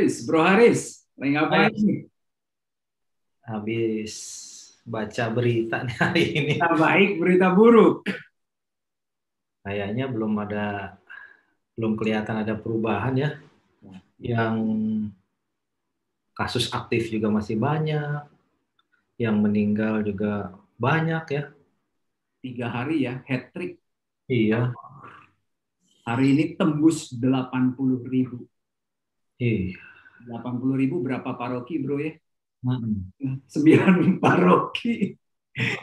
Bro Haris, lagi ngapain Hai, nih? habis baca berita nih hari ini. Berita baik, berita buruk. Kayaknya belum kelihatan ada perubahan ya. Yang kasus aktif juga masih banyak, yang meninggal juga banyak ya. 3 hari ya, hat trick. Iya, Hari ini tembus 80.000. iya. 80.000 berapa paroki bro ya? Mm-mm. 9 paroki.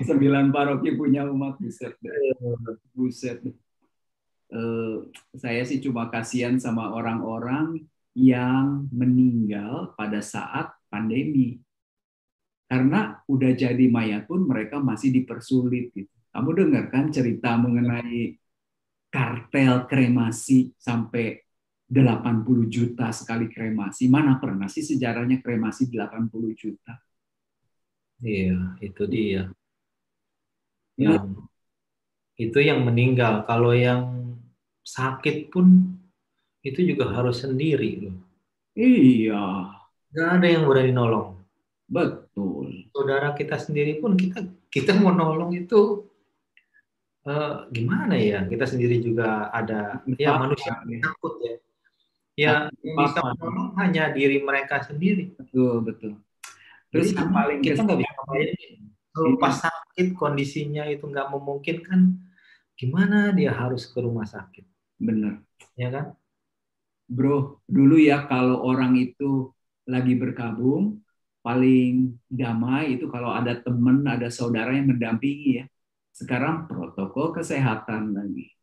9 paroki punya umat, buset deh. Buset deh. Eh, saya sih cuma kasihan sama orang-orang yang meninggal pada saat pandemi. Karena udah jadi mayat pun mereka masih dipersulit gitu. Kamu dengar kan cerita mengenai kartel kremasi sampai 80 juta sekali kremasi. Mana pernah sih sejarahnya kremasi 80 juta? Iya, itu dia. Benar? Yang itu yang meninggal. Kalau yang sakit pun itu juga harus sendiri loh. Iya, Gak ada yang berani nolong. betul. Saudara kita sendiri pun kita mau nolong itu gimana ya? Kita sendiri juga ada ya manusia Apa, ya. takut ya. Ya yang bisa Apa, menolong hanya diri mereka sendiri. betul, betul. Terus Jadi yang paling kita nggak bisa kesian ngapain. Kalau ini pas sakit kondisinya itu nggak memungkinkan, gimana dia harus ke rumah sakit, benar. ya kan? Bro, dulu ya kalau orang itu lagi berkabung, paling damai itu kalau ada teman, ada saudara yang mendampingi ya. Sekarang protokol kesehatan lagi.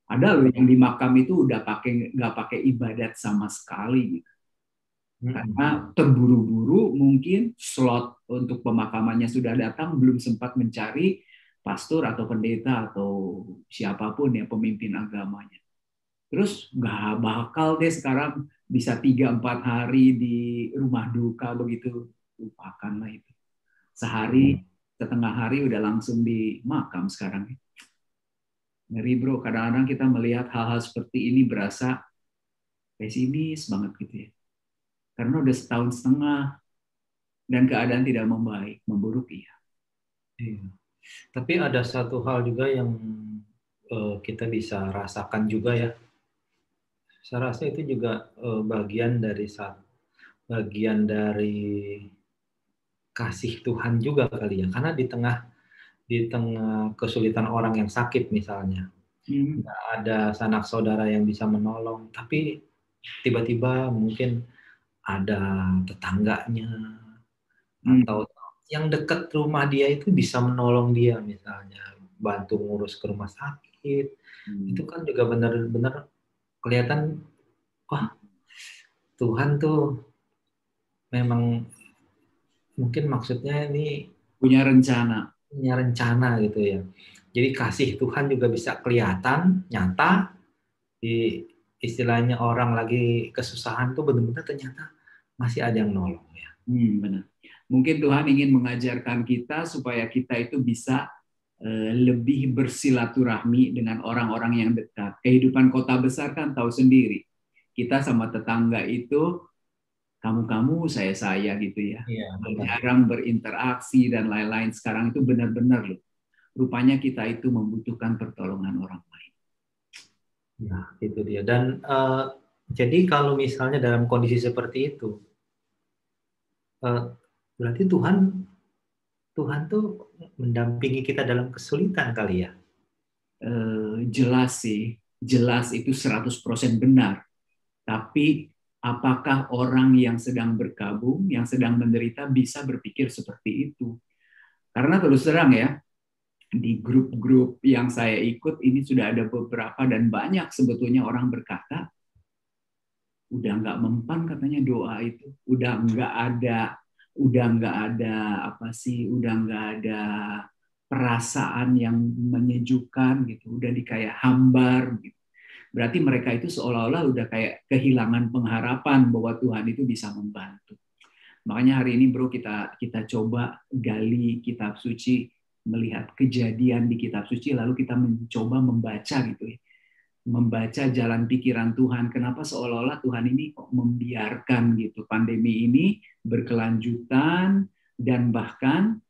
Ada loh yang di makam itu udah nggak pakai ibadat sama sekali gitu. Mm-mm. Karena terburu-buru mungkin slot untuk pemakamannya sudah datang, belum sempat mencari pastor atau pendeta atau siapapun ya pemimpin agamanya. Terus nggak bakal deh sekarang bisa 3-4 hari di rumah duka begitu. Lupakanlah itu. Sehari, Iya. setengah hari udah langsung di makam sekarang. Ngeri bro, kadang-kadang kita melihat hal-hal seperti ini berasa pesimis banget gitu ya. Karena udah setahun setengah dan keadaan tidak membaik, memburuk iya. Iya. Tapi ada satu hal juga yang kita bisa rasakan juga ya. Saya rasa itu juga bagian dari kasih Tuhan juga kali ya. Karena di tengah kesulitan orang yang sakit misalnya, Hmm. nggak ada sanak saudara yang bisa menolong, tapi tiba-tiba mungkin ada tetangganya Hmm. atau yang dekat rumah dia itu bisa menolong dia misalnya bantu ngurus ke rumah sakit. Itu Hmm. kan juga benar-benar kelihatan, wah, Tuhan tuh memang mungkin maksudnya ini Punya rencana. punya rencana gitu ya. Jadi kasih Tuhan juga bisa kelihatan nyata di istilahnya orang lagi kesusahan tuh benar-benar ternyata masih ada yang nolong ya. Benar. Mungkin Tuhan ingin mengajarkan kita supaya kita itu bisa lebih bersilaturahmi dengan orang-orang yang dekat. Kehidupan kota besar kan tahu sendiri. Kita sama tetangga itu kamu-kamu, saya-saya gitu ya. Iya, benar. Jarang berinteraksi dan lain-lain. Sekarang itu benar-benar loh. Rupanya kita itu membutuhkan pertolongan orang lain. Nah, itu dia. Dan jadi kalau misalnya dalam kondisi seperti itu, eh, berarti Tuhan Tuhan tuh mendampingi kita dalam kesulitan kali ya. Jelas sih, jelas itu 100% benar. Tapi apakah orang yang sedang berkabung, yang sedang menderita bisa berpikir seperti itu? Karena terus terang ya, di grup-grup yang saya ikut ini sudah ada beberapa dan banyak sebetulnya orang berkata, udah nggak mempan katanya doa itu, udah nggak ada apa sih, udah nggak ada perasaan yang menyejukkan gitu, udah di kayak hambar gitu. Berarti mereka itu seolah-olah udah kayak kehilangan pengharapan bahwa Tuhan itu bisa membantu. Makanya hari ini bro kita kita coba gali kitab suci, melihat kejadian di kitab suci lalu kita mencoba membaca gitu ya. membaca jalan pikiran Tuhan. Kenapa seolah-olah Tuhan ini kok membiarkan gitu pandemi ini berkelanjutan dan bahkan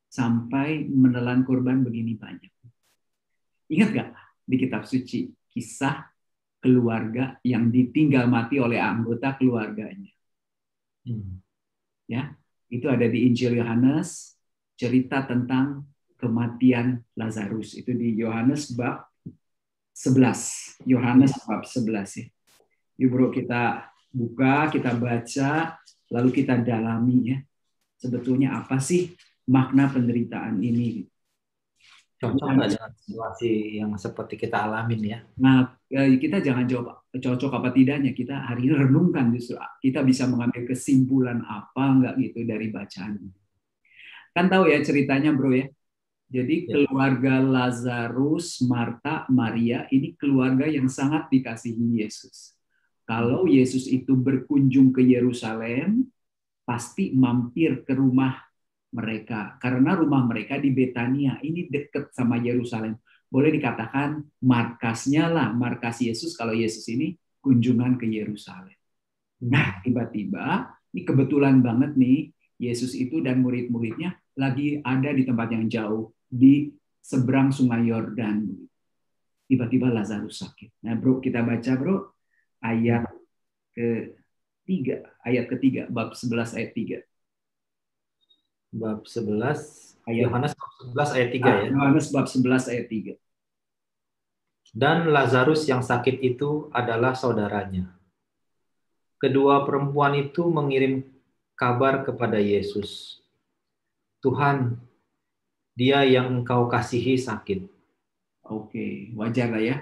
sampai menelan korban begini banyak. Ingat gak di kitab suci kisah keluarga yang ditinggal mati oleh anggota keluarganya? Ya, itu ada di Injil Yohanes, cerita tentang kematian Lazarus. Itu di Yohanes bab 11. Yohanes bab 11 ya. Yuk bro, kita buka, kita baca, lalu kita dalami ya. Sebetulnya apa sih makna penderitaan ini? Cocok nggak dengan situasi yang seperti kita alamin ya? Nah, kita jangan jawab cocok apa tidaknya. Kita hari ini renungkan justru. Kita bisa mengambil kesimpulan apa enggak gitu dari bacaan. Kan tahu ya ceritanya bro ya. Jadi keluarga Lazarus, Marta, Maria ini keluarga yang sangat dikasihi Yesus. Kalau Yesus itu berkunjung ke Yerusalem, pasti mampir ke rumah mereka. Karena rumah mereka di Betania, ini dekat sama Yerusalem. Boleh dikatakan markasnya lah, markas Yesus kalau Yesus ini kunjungan ke Yerusalem. Nah, tiba-tiba, ini kebetulan banget nih, Yesus itu dan murid-muridnya lagi ada di tempat yang jauh, di seberang sungai Yordan. Tiba-tiba Lazarus sakit. Nah bro, kita baca bro, ayat ketiga, bab 11 ayat 3. Bab 11, Yohanes bab 11 ayat 3 ya. Yohanes bab 11 ayat 3. Dan Lazarus yang sakit itu adalah saudaranya. Kedua perempuan itu mengirim kabar kepada Yesus. Tuhan, dia yang engkau kasihi sakit. Oke, wajar lah ya.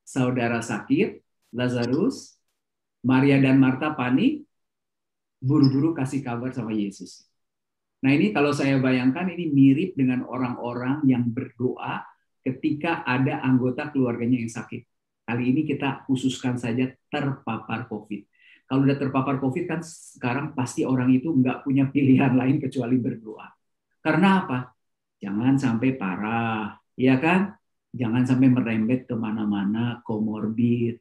Saudara sakit, Lazarus, Maria dan Marta panik, buru-buru kasih kabar sama Yesus. Nah ini kalau saya bayangkan ini mirip dengan orang-orang yang berdoa ketika ada anggota keluarganya yang sakit. Kali ini kita khususkan saja terpapar COVID. Kalau udah terpapar COVID kan sekarang pasti orang itu nggak punya pilihan lain kecuali berdoa. Karena apa? Jangan sampai parah, ya kan? Jangan sampai merembet kemana-mana, komorbid.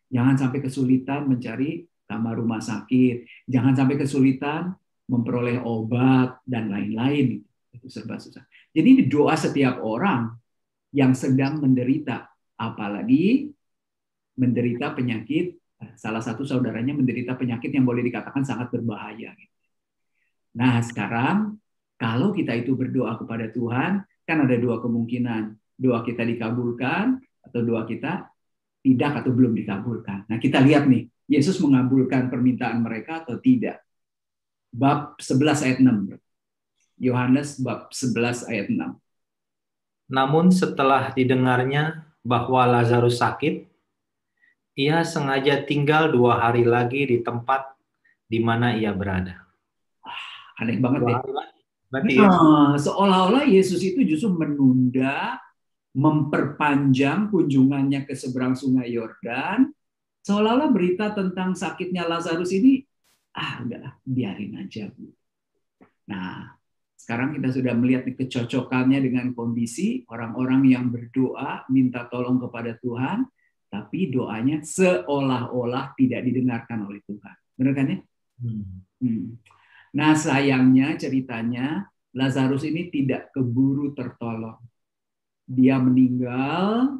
Jangan sampai kesulitan mencari kamar rumah sakit. Jangan sampai kesulitan memperoleh obat dan lain-lain. Itu serba susah. Jadi ini doa setiap orang yang sedang menderita, apalagi menderita penyakit. Salah satu saudaranya menderita penyakit yang boleh dikatakan sangat berbahaya. Nah sekarang kalau kita itu berdoa kepada Tuhan, kan ada dua kemungkinan. Doa kita dikabulkan atau doa kita tidak atau belum dikabulkan. Nah kita lihat nih, Yesus mengabulkan permintaan mereka atau tidak. Bab 11 ayat 6. Yohanes bab 11 ayat 6. Namun setelah didengarnya bahwa Lazarus sakit, ia sengaja tinggal 2 hari lagi di tempat di mana ia berada. Aneh banget ya. Nah, seolah-olah Yesus itu justru menunda, memperpanjang kunjungannya ke seberang sungai Yordan. Seolah-olah berita tentang sakitnya Lazarus ini, udahlah, biarin aja. Nah, sekarang kita sudah melihat kecocokannya dengan kondisi orang-orang yang berdoa, minta tolong kepada Tuhan, tapi doanya seolah-olah tidak didengarkan oleh Tuhan. Benar kan ya? Nah, sayangnya ceritanya Lazarus ini tidak keburu tertolong. Dia meninggal,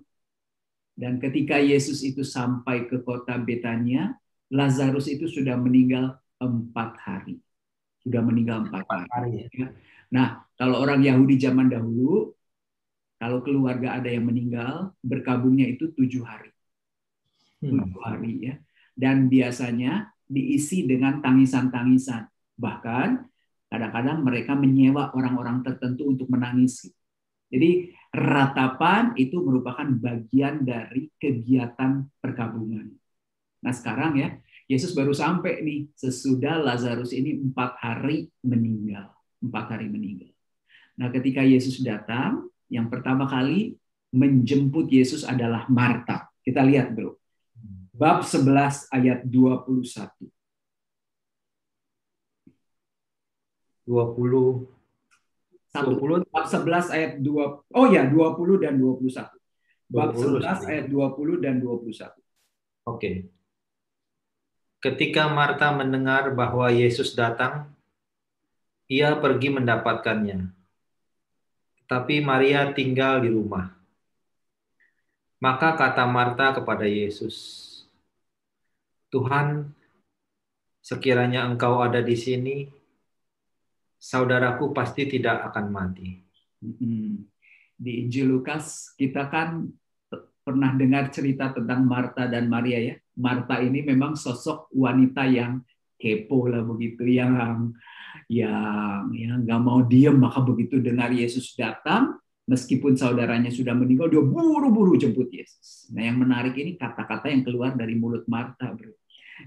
dan ketika Yesus itu sampai ke kota Betania, Lazarus itu sudah meninggal 4 hari. Sudah meninggal 4 hari. Nah, kalau orang Yahudi zaman dahulu, kalau keluarga ada yang meninggal, berkabungnya itu 7 hari. 7 hari ya. Dan biasanya diisi dengan tangisan-tangisan. Bahkan kadang-kadang mereka menyewa orang-orang tertentu untuk menangis. Jadi ratapan itu merupakan bagian dari kegiatan perkabungan. Nah sekarang ya, Yesus baru sampai nih sesudah Lazarus ini 4 hari meninggal. 4 hari meninggal. Nah ketika Yesus datang, yang pertama kali menjemput Yesus adalah Marta. Kita lihat bro. Bab 11 ayat 21. 20 bab 11 ayat 2. Oh ya, 20 dan 21. Bab 20 11 ayat 20 dan 21. Oke. Ketika Marta mendengar bahwa Yesus datang, ia pergi mendapatkannya. Tapi Maria tinggal di rumah. Maka kata Marta kepada Yesus, "Tuhan, sekiranya Engkau ada di sini, saudaraku pasti tidak akan mati." Di Injil Lukas kita kan pernah dengar cerita tentang Marta dan Maria ya. Marta ini memang sosok wanita yang kepo lah begitu, yang nggak mau diem, maka begitu dengar Yesus datang, meskipun saudaranya sudah meninggal, dia buru-buru jemput Yesus. Nah, yang menarik ini kata-kata yang keluar dari mulut Marta, bro.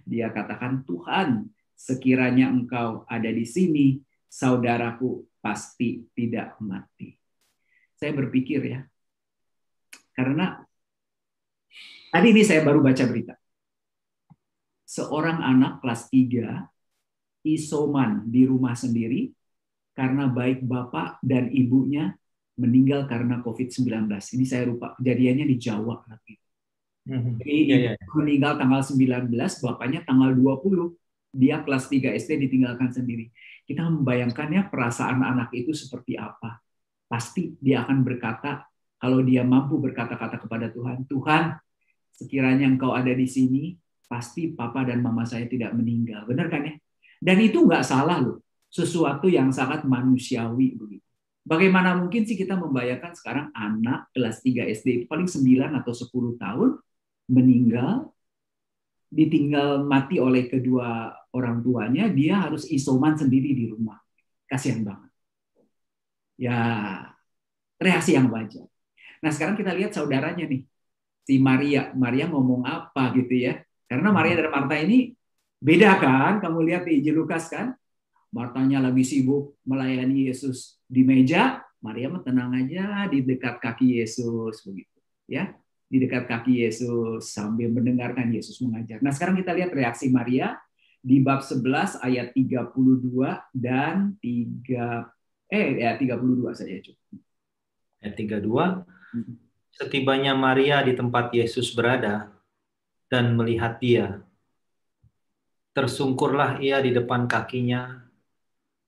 Dia katakan, "Tuhan, sekiranya Engkau ada di sini, saudaraku pasti tidak mati." Saya berpikir ya, karena tadi ini saya baru baca berita. Seorang anak kelas 3 isoman di rumah sendiri karena baik bapak dan ibunya meninggal karena COVID-19. Ini saya lupa, kejadiannya di Jawa. Jadi ibu meninggal tanggal 19, bapaknya tanggal 20. Dia kelas 3 SD ditinggalkan sendiri. Kita membayangkannya perasaan anak itu seperti apa. Pasti dia akan berkata, kalau dia mampu berkata-kata kepada Tuhan, "Tuhan, sekiranya Engkau ada di sini, pasti papa dan mama saya tidak meninggal." Benar kan ya? Dan itu nggak salah loh. Sesuatu yang sangat manusiawi begitu. Bagaimana mungkin sih kita membayangkan sekarang anak kelas 3 SD itu paling 9 atau 10 tahun meninggal, ditinggal mati oleh kedua orang tuanya, dia harus isoman sendiri di rumah. Kasihan banget. Ya, reaksi yang wajar. Nah, sekarang kita lihat saudaranya nih, si Maria. Maria ngomong apa gitu ya. Karena Maria dan Marta ini beda kan, kamu lihat di Injil Lukas kan. Martanya lagi sibuk melayani Yesus di meja, Maria mah tenang aja di dekat kaki Yesus begitu, ya. Di dekat kaki Yesus sambil mendengarkan Yesus mengajar. Nah, sekarang kita lihat reaksi Maria di bab 11 ayat 32 dan 32 saja cukup. Ayat 32. Setibanya Maria di tempat Yesus berada dan melihat dia, tersungkurlah ia di depan kakinya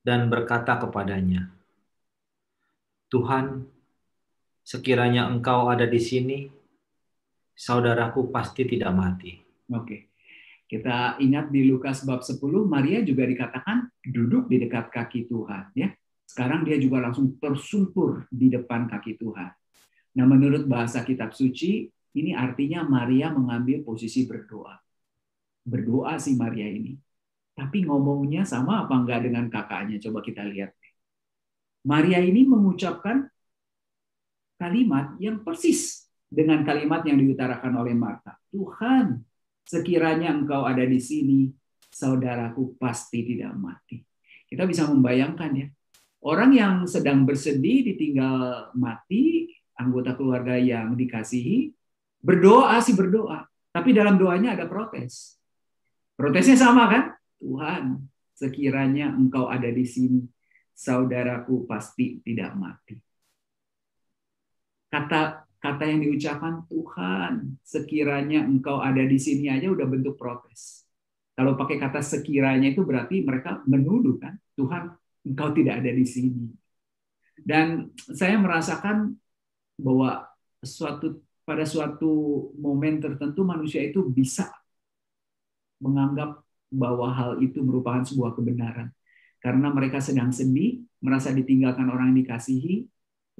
dan berkata kepadanya, "Tuhan, sekiranya Engkau ada di sini, saudaraku pasti tidak mati." Oke. Kita ingat di Lukas bab 10, Maria juga dikatakan duduk di dekat kaki Tuhan, ya. Sekarang dia juga langsung tersungkur di depan kaki Tuhan. Nah, menurut bahasa kitab suci, ini artinya Maria mengambil posisi berdoa. Berdoa si Maria ini. Tapi ngomongnya sama apa enggak dengan kakaknya? Coba kita lihat. Maria ini mengucapkan kalimat yang persis dengan kalimat yang diutarakan oleh Marta. "Tuhan, sekiranya Engkau ada di sini, saudaraku pasti tidak mati." Kita bisa membayangkan ya, orang yang sedang bersedih ditinggal mati, anggota keluarga yang dikasihi, berdoa, tapi dalam doanya ada protes. Protesnya sama kan? "Tuhan, sekiranya Engkau ada di sini, saudaraku pasti tidak mati." Kata yang diucapkan, "Tuhan, sekiranya Engkau ada di sini" aja udah bentuk protes. Kalau pakai kata sekiranya itu berarti mereka menuduh kan, "Tuhan, Engkau tidak ada di sini." Dan saya merasakan bahwa pada suatu momen tertentu manusia itu bisa menganggap bahwa hal itu merupakan sebuah kebenaran. Karena mereka sedang sedih, merasa ditinggalkan orang yang dikasihi,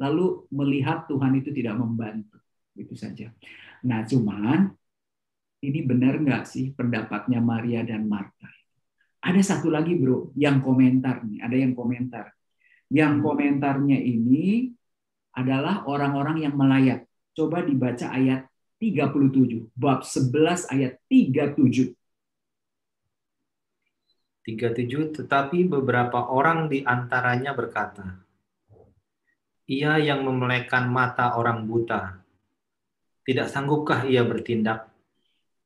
lalu melihat Tuhan itu tidak membantu. Itu saja. Nah, cuman ini benar nggak sih pendapatnya Maria dan Marta? Ada satu lagi bro, yang komentar nih, ada yang komentar. Yang komentarnya ini adalah orang-orang yang melayat. Coba dibaca ayat 37, bab 11 ayat 37. 37, tetapi beberapa orang di antaranya berkata, "Ia yang memelekkan mata orang buta, tidak sanggupkah ia bertindak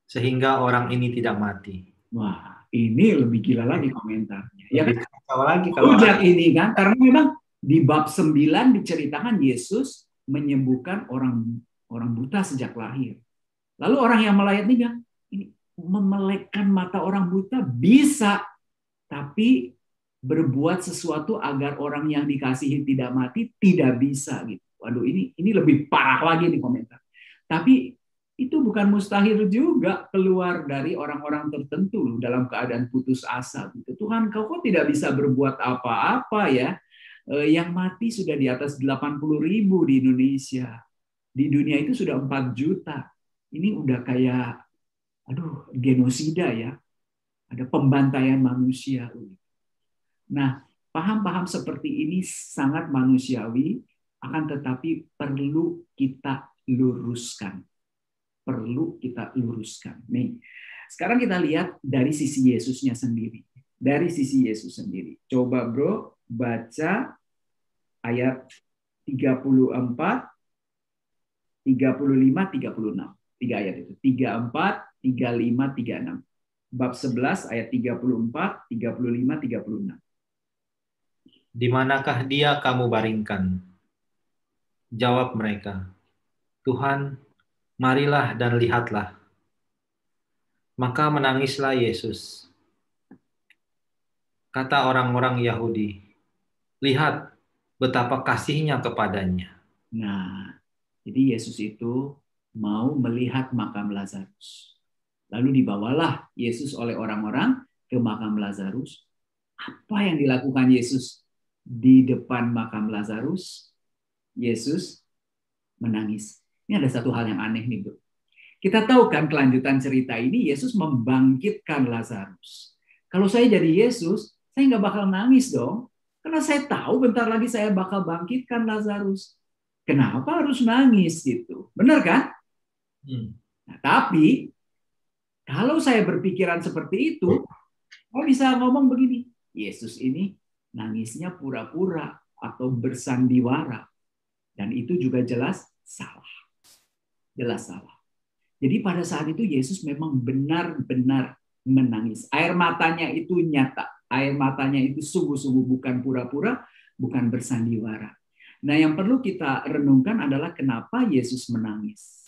sehingga orang ini tidak mati?" Wah, ini lebih gila lagi komentarnya. Ya kan? Lagi Hujat ini kan, karena memang di bab 9 diceritakan Yesus menyembuhkan orang orang buta sejak lahir. Lalu orang yang melayat ini bilang, ini memelekkan mata orang buta bisa, tapi berbuat sesuatu agar orang yang dikasihi tidak mati tidak bisa gitu. Waduh, ini lebih parah lagi nih komentar. Tapi itu bukan mustahil juga keluar dari orang-orang tertentu loh, dalam keadaan putus asa gitu. Tuhan, kau kok tidak bisa berbuat apa-apa ya? Yang mati sudah di atas 80.000 di Indonesia. Di dunia itu sudah 4 juta. Ini udah kayak aduh, genosida ya. Ada pembantaian manusia. Nah, paham-paham seperti ini sangat manusiawi, akan tetapi perlu kita luruskan. Perlu kita luruskan. Nih, sekarang kita lihat dari sisi Yesusnya sendiri. Dari sisi Yesus sendiri. Coba bro, baca ayat 34, 35, 36. 3 ayat itu. 34, 35, 36. Bab 11 ayat 34, 35, 36. Di manakah dia kamu baringkan? Jawab mereka, Tuhan, marilah dan lihatlah. Maka menangislah Yesus. Kata orang-orang Yahudi, lihat betapa kasihnya kepadanya. Nah, jadi Yesus itu mau melihat makam Lazarus. Lalu dibawalah Yesus oleh orang-orang ke makam Lazarus. Apa yang dilakukan Yesus di depan makam Lazarus? Yesus menangis. Ini ada satu hal yang aneh nih, Bro. Kita tahu kan kelanjutan cerita ini, Yesus membangkitkan Lazarus. Kalau saya jadi Yesus, saya nggak bakal nangis dong. Karena saya tahu bentar lagi saya bakal bangkitkan Lazarus. Kenapa harus nangis gitu? Benar kan? Nah, tapi kalau saya berpikiran seperti itu, saya bisa ngomong begini, Yesus ini nangisnya pura-pura atau bersandiwara. Dan itu juga jelas salah. Jelas salah. Jadi pada saat itu Yesus memang benar-benar menangis. Air matanya itu nyata. Air matanya itu sungguh-sungguh, bukan pura-pura, bukan bersandiwara. Nah, yang perlu kita renungkan adalah kenapa Yesus menangis.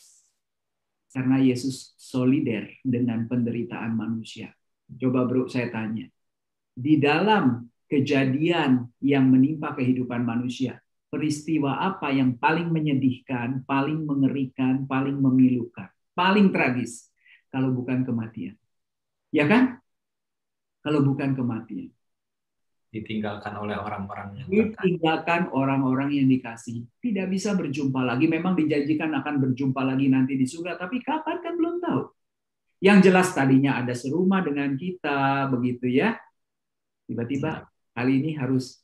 Karena Yesus solider dengan penderitaan manusia. Coba bro, saya tanya. Di dalam kejadian yang menimpa kehidupan manusia, peristiwa apa yang paling menyedihkan, paling mengerikan, paling memilukan, paling tragis, kalau bukan kematian? Ya kan? Kalau bukan kematian. Ditinggalkan oleh orang-orang yang ditinggalkan orang-orang yang dikasihi. Tidak bisa berjumpa lagi. Memang dijanjikan akan berjumpa lagi nanti di surga, tapi kapan kan belum tahu. Yang jelas tadinya ada serumah dengan kita, begitu ya. Tiba-tiba kali ini harus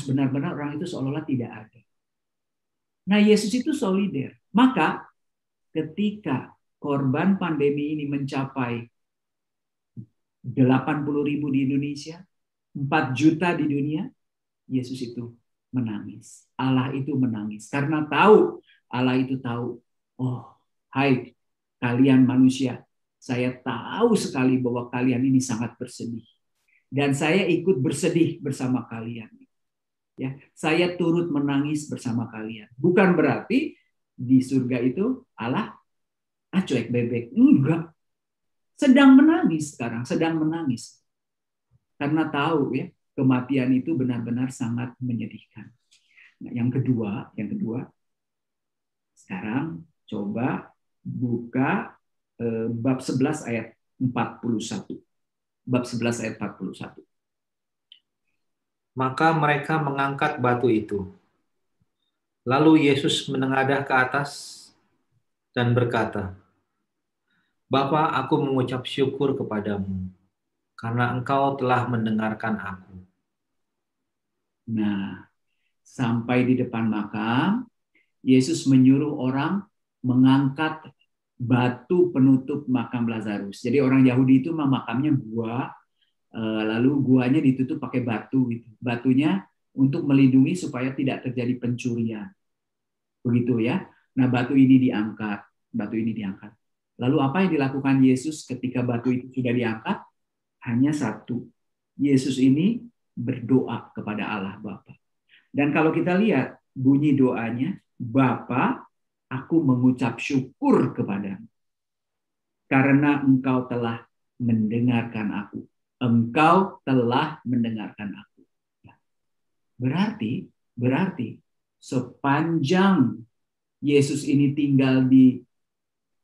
benar-benar orang itu seolah-olah tidak ada. Nah, Yesus itu solider. Maka ketika korban pandemi ini mencapai 80.000 di Indonesia, 4 juta di dunia, Yesus itu menangis. Allah itu menangis. Karena tahu, Allah itu tahu, oh, hai kalian manusia, saya tahu sekali bahwa kalian ini sangat bersedih. Dan saya ikut bersedih bersama kalian. Ya, saya turut menangis bersama kalian. Bukan berarti di surga itu Allah cuek bebek. Enggak. Sedang menangis sekarang, sedang menangis. Karena tahu ya, kematian itu benar-benar sangat menyedihkan. Nah, yang kedua, sekarang coba buka bab 11 ayat 41. Bab 11 ayat 41. Maka mereka mengangkat batu itu. Lalu Yesus menengadah ke atas dan berkata, Bapa, aku mengucap syukur kepadamu, karena engkau telah mendengarkan aku. Nah, sampai di depan makam, Yesus menyuruh orang mengangkat batu penutup makam Lazarus. Jadi orang Yahudi itu makamnya gua, lalu guanya ditutup pakai batu. Gitu. Batunya untuk melindungi supaya tidak terjadi pencurian. Begitu ya. Nah, batu ini diangkat. Lalu apa yang dilakukan Yesus ketika batu itu sudah diangkat? Hanya satu. Yesus ini berdoa kepada Allah Bapa. Dan kalau kita lihat bunyi doanya, Bapa, aku mengucap syukur kepadamu karena engkau telah mendengarkan aku. Engkau telah mendengarkan aku. Berarti sepanjang Yesus ini tinggal di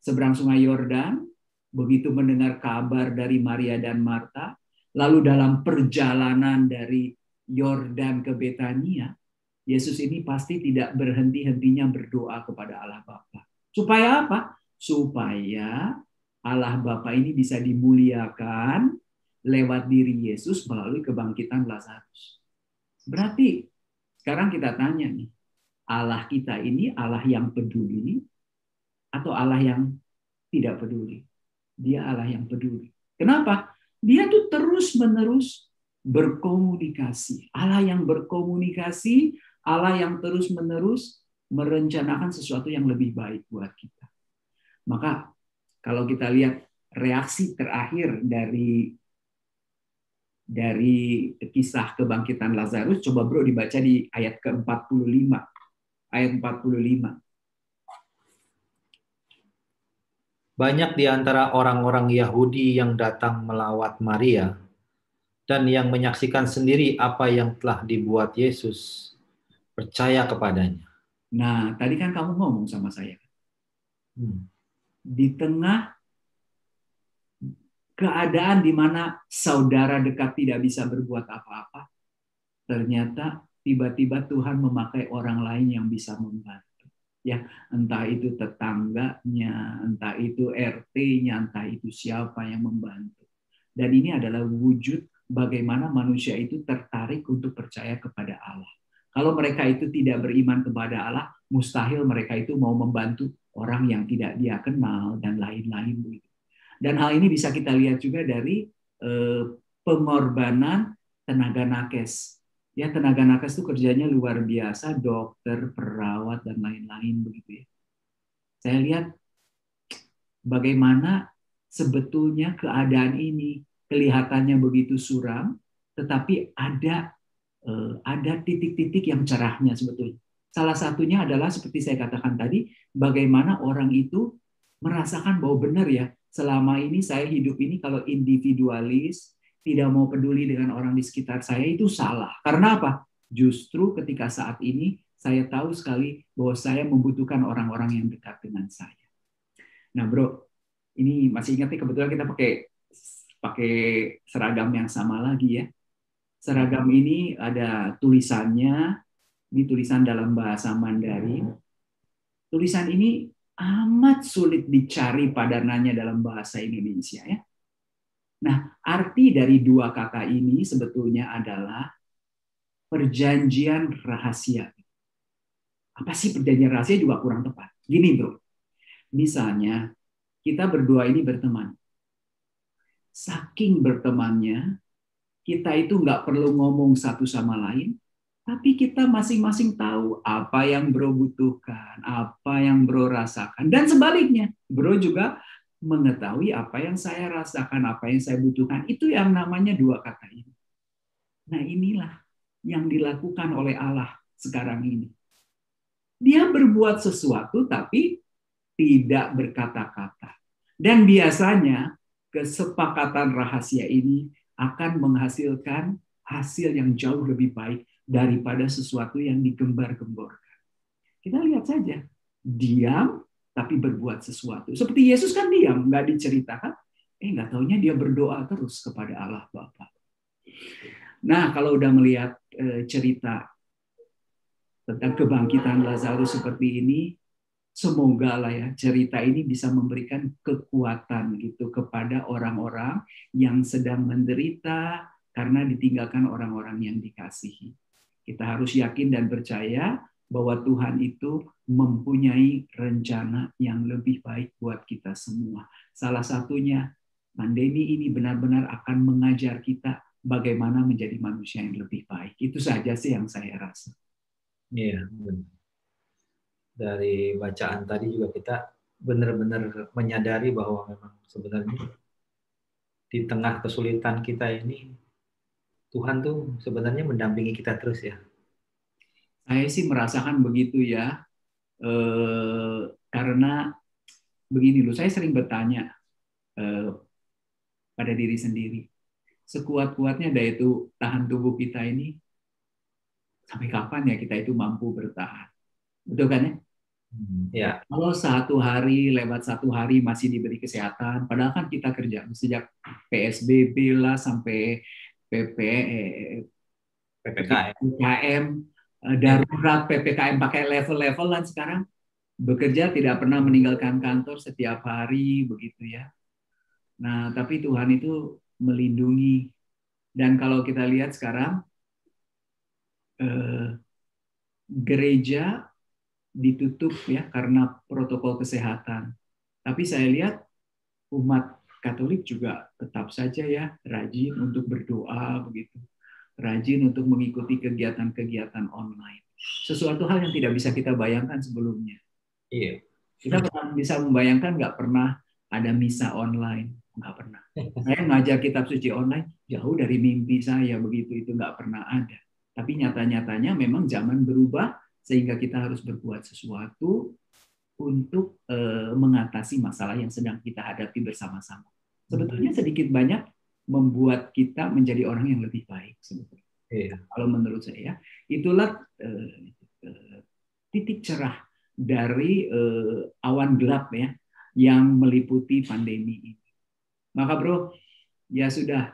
seberang Sungai Yordan, begitu mendengar kabar dari Maria dan Marta, lalu dalam perjalanan dari Yordan ke Betania, Yesus ini pasti tidak berhenti-hentinya berdoa kepada Allah Bapa. Supaya apa? Supaya Allah Bapa ini bisa dimuliakan lewat diri Yesus melalui kebangkitan Lazarus. Berarti sekarang kita tanya nih, Allah kita ini Allah yang peduli atau Allah yang tidak peduli? Dia Allah yang peduli. Kenapa? Dia tuh terus-menerus berkomunikasi. Allah yang berkomunikasi, Allah yang terus-menerus merencanakan sesuatu yang lebih baik buat kita. Maka kalau kita lihat reaksi terakhir dari kisah kebangkitan Lazarus, coba bro dibaca di ayat ke-45. Ayat 45. Banyak di antara orang-orang Yahudi yang datang melawat Maria dan yang menyaksikan sendiri apa yang telah dibuat Yesus percaya kepadanya. Nah, tadi kan kamu ngomong sama saya. Di tengah keadaan di mana saudara dekat tidak bisa berbuat apa-apa, ternyata tiba-tiba Tuhan memakai orang lain yang bisa membantu. Ya, entah itu tetangganya, entah itu RT-nya, entah itu siapa yang membantu. Dan ini adalah wujud bagaimana manusia itu tertarik untuk percaya kepada Allah. Kalau mereka itu tidak beriman kepada Allah, mustahil mereka itu mau membantu orang yang tidak dia kenal dan lain-lain begitu. Dan hal ini bisa kita lihat juga dari pengorbanan tenaga nakes. Ya, tenaga nakes itu kerjanya luar biasa, dokter, perawat, dan lain-lain begitu ya. Saya lihat bagaimana sebetulnya keadaan ini kelihatannya begitu suram, tetapi ada titik-titik yang cerahnya sebetulnya. Salah satunya adalah seperti saya katakan tadi, bagaimana orang itu merasakan bahwa benar ya, selama ini saya hidup ini kalau individualis, tidak mau peduli dengan orang di sekitar saya, itu salah. Karena apa? Justru ketika saat ini saya tahu sekali bahwa saya membutuhkan orang-orang yang dekat dengan saya. Nah bro, ini masih ingat nih kebetulan kita pakai seragam yang sama lagi ya. Seragam ini ada tulisannya, ini tulisan dalam bahasa Mandarin. Tulisan ini amat sulit dicari padanannya dalam bahasa Indonesia ya. Nah, arti dari dua kata ini sebetulnya adalah perjanjian rahasia. Apa sih perjanjian rahasia juga kurang tepat. Gini bro, misalnya kita berdua ini berteman. Saking bertemannya, kita itu nggak perlu ngomong satu sama lain, tapi kita masing-masing tahu apa yang bro butuhkan, apa yang bro rasakan. Dan sebaliknya, bro juga mengetahui apa yang saya rasakan, apa yang saya butuhkan. Itu yang namanya dua kata ini. Nah inilah yang dilakukan oleh Allah sekarang ini. Dia berbuat sesuatu tapi tidak berkata-kata. Dan biasanya kesepakatan rahasia ini akan menghasilkan hasil yang jauh lebih baik daripada sesuatu yang digembar-gemborkan. Kita lihat saja, diam tapi berbuat sesuatu. Seperti Yesus kan diam, nggak diceritakan. Nggak taunya dia berdoa terus kepada Allah Bapa. Nah, kalau udah melihat cerita tentang kebangkitan Lazarus seperti ini, semoga lah ya cerita ini bisa memberikan kekuatan gitu kepada orang-orang yang sedang menderita karena ditinggalkan orang-orang yang dikasihi. Kita harus yakin dan percaya bahwa Tuhan itu mempunyai rencana yang lebih baik buat kita semua. Salah satunya, pandemi ini benar-benar akan mengajar kita bagaimana menjadi manusia yang lebih baik. Itu saja sih yang saya rasa. Iya, benar. Dari bacaan tadi juga kita benar-benar menyadari bahwa memang sebenarnya di tengah kesulitan kita ini, Tuhan tuh sebenarnya mendampingi kita terus ya. Saya sih merasakan begitu ya. Karena begini loh, saya sering bertanya pada diri sendiri, sekuat-kuatnya daya itu tahan tubuh kita ini, sampai kapan ya kita itu mampu bertahan? Betul kan ya? Ya. Kalau satu hari lewat satu hari masih diberi kesehatan, padahal kan kita kerja sejak PSBB lah sampai PP, PPKM darurat, PPKM pakai level-levelan sekarang, bekerja tidak pernah meninggalkan kantor setiap hari begitu ya. Nah, tapi Tuhan itu melindungi. Dan kalau kita lihat sekarang gereja ditutup ya karena protokol kesehatan. Tapi saya lihat umat Katolik juga tetap saja ya rajin untuk berdoa begitu. Rajin untuk mengikuti kegiatan-kegiatan online. Sesuatu hal yang tidak bisa kita bayangkan sebelumnya. Iya. Kita bisa membayangkan nggak pernah ada misa online, nggak pernah. Saya ngajar kitab suci online jauh dari mimpi saya begitu, itu nggak pernah ada. Tapi nyata-nyatanya memang zaman berubah sehingga kita harus berbuat sesuatu untuk mengatasi masalah yang sedang kita hadapi bersama-sama. Sebetulnya sedikit banyak membuat kita menjadi orang yang lebih baik sebetulnya. Iya. Kalau menurut saya, itulah titik cerah dari awan gelap ya yang meliputi pandemi ini. Maka bro, ya sudah,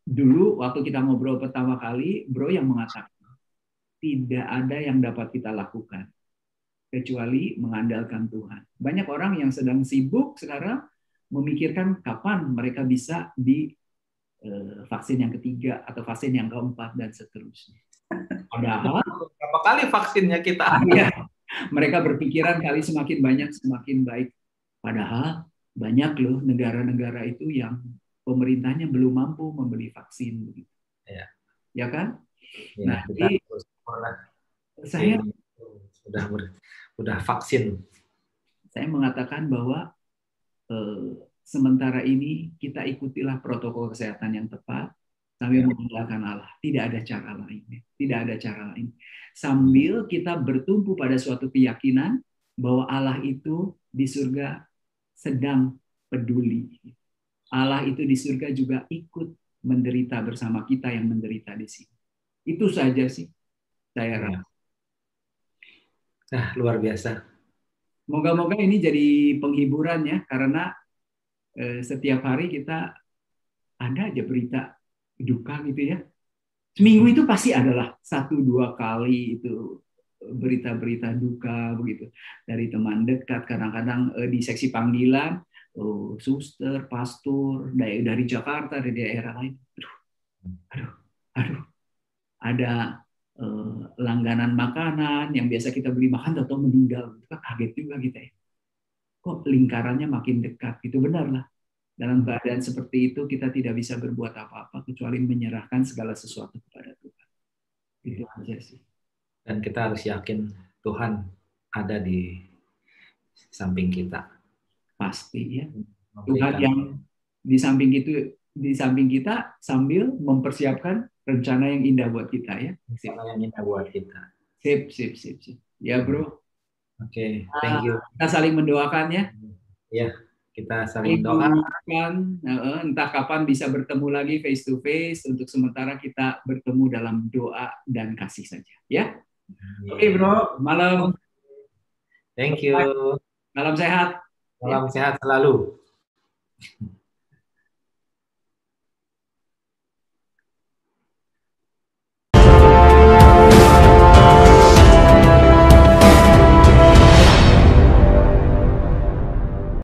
dulu waktu kita ngobrol pertama kali, bro yang mengatakan tidak ada yang dapat kita lakukan kecuali mengandalkan Tuhan. Banyak orang yang sedang sibuk sekarang memikirkan kapan mereka bisa di vaksin yang ketiga atau vaksin yang keempat dan seterusnya. Padahal berapa kali vaksinnya kita? Ya, mereka berpikiran kali semakin banyak semakin baik. Padahal banyak loh negara-negara itu yang pemerintahnya belum mampu membeli vaksin, ya, ya kan? Ya, nah, jadi saya sudah vaksin. Saya mengatakan bahwa sementara ini kita ikutilah protokol kesehatan yang tepat sambil mengandalkan Allah. Tidak ada cara lain. Tidak ada cara lain. Sambil kita bertumpu pada suatu keyakinan bahwa Allah itu di surga sedang peduli. Allah itu di surga juga ikut menderita bersama kita yang menderita di sini. Itu saja sih saya rasa. Nah, luar biasa. Moga-moga ini jadi penghiburan ya, karena setiap hari kita ada aja berita duka gitu ya. Seminggu itu pasti adalah 1-2 kali itu berita-berita duka begitu dari teman dekat, kadang-kadang di seksi panggilan, suster, pastor dari Jakarta, dari daerah lain. Aduh, ada langganan makanan yang biasa kita beli makan atau meninggal, itu kaget juga kita ya. Kok lingkarannya makin dekat? Itu benar lah. Dalam keadaan seperti itu kita tidak bisa berbuat apa-apa kecuali menyerahkan segala sesuatu kepada Tuhan. Itu aja sih. Dan kita harus yakin Tuhan ada di samping kita. Pasti ya. Tuhan yang di samping kita sambil mempersiapkan rencana yang indah buat kita ya. Rencana yang indah buat kita. Sip. Ya bro. Oke, thank you. Kita saling mendoakan ya. Ya. Kita saling doakan, entah kapan bisa bertemu lagi face to face. Untuk sementara kita bertemu dalam doa dan kasih saja, ya. Oke, bro, malam. Thank you. Malam sehat. Salam sehat selalu.